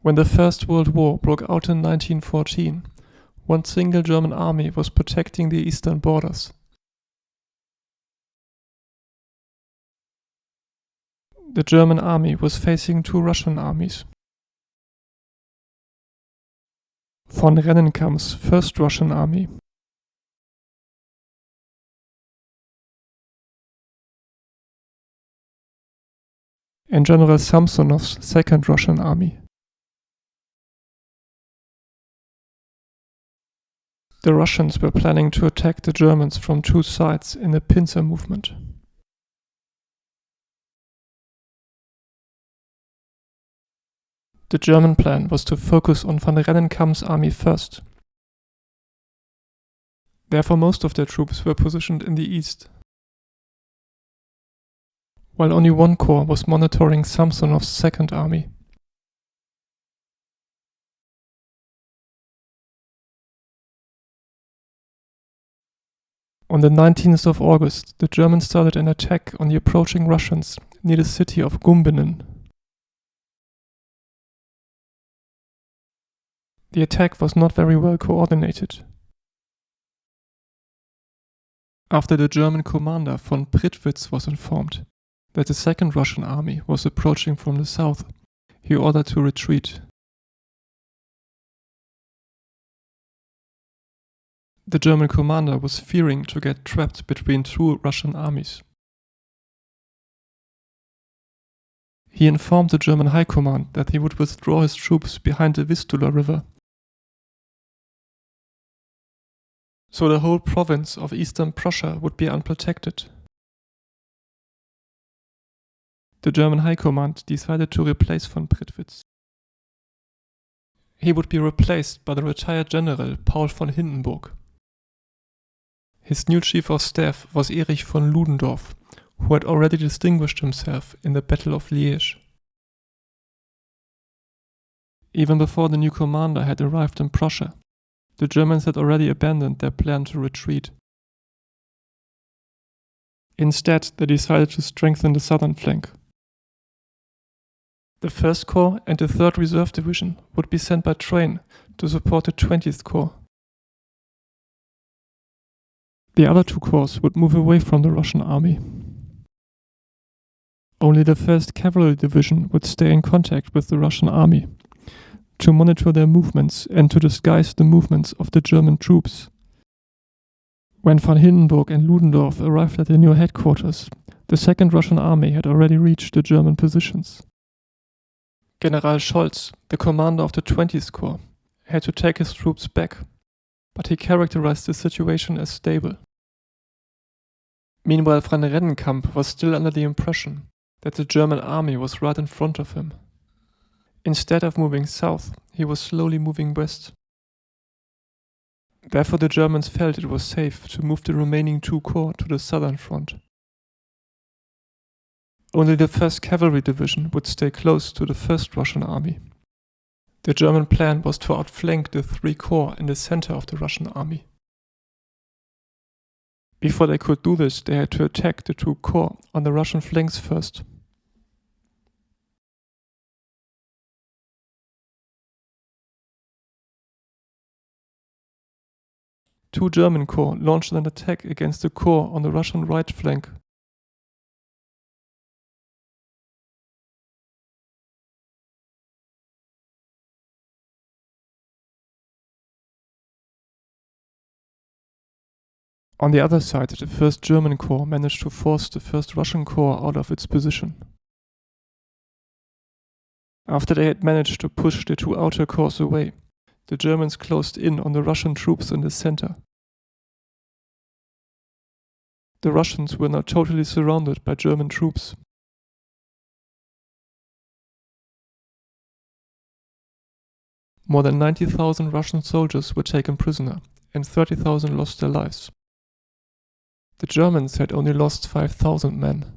When the First World War broke out in 1914, one single German army was protecting the eastern borders. The German army was facing two Russian armies. Von Rennenkampf's First Russian Army and General Samsonov's Second Russian Army. The Russians were planning to attack the Germans from two sides in a pincer movement. The German plan was to focus on von Rennenkampf's army first. Therefore, most of their troops were positioned in the east, while only one corps was monitoring Samsonov's Second Army. On the 19th of August, the Germans started an attack on the approaching Russians near the city of Gumbinnen. The attack was not very well coordinated. After the German commander von Prittwitz was informed that the Second Russian Army was approaching from the south, he ordered to retreat. The German commander was fearing to get trapped between two Russian armies. He informed the German High Command that he would withdraw his troops behind the Vistula River, so the whole province of eastern Prussia would be unprotected. The German High Command decided to replace von Prittwitz. He would be replaced by the retired general Paul von Hindenburg. His new chief of staff was Erich von Ludendorff, who had already distinguished himself in the Battle of Liège. Even before the new commander had arrived in Prussia, the Germans had already abandoned their plan to retreat. Instead, they decided to strengthen the southern flank. The 1st Corps and the 3rd Reserve Division would be sent by train to support the 20th Corps. The other two corps would move away from the Russian army. Only the 1st Cavalry Division would stay in contact with the Russian army, to monitor their movements and to disguise the movements of the German troops. When von Hindenburg and Ludendorff arrived at their new headquarters, the Second Russian Army had already reached the German positions. General Scholz, the commander of the 20th Corps, had to take his troops back, but he characterized the situation as stable. Meanwhile, von Rennenkampf was still under the impression that the German army was right in front of him. Instead of moving south, he was slowly moving west. Therefore, the Germans felt it was safe to move the remaining two corps to the southern front. Only the 1st Cavalry Division would stay close to the 1st Russian army. The German plan was to outflank the 3 corps in the center of the Russian army. Before they could do this, they had to attack the 2 corps on the Russian flanks first. Two German corps launched an attack against the corps on the Russian right flank. On the other side, the 1st German Corps managed to force the 1st Russian Corps out of its position. After they had managed to push the 2 outer corps away, the Germans closed in on the Russian troops in the center. The Russians were now totally surrounded by German troops. More than 90,000 Russian soldiers were taken prisoner, and 30,000 lost their lives. The Germans had only lost 5,000 men.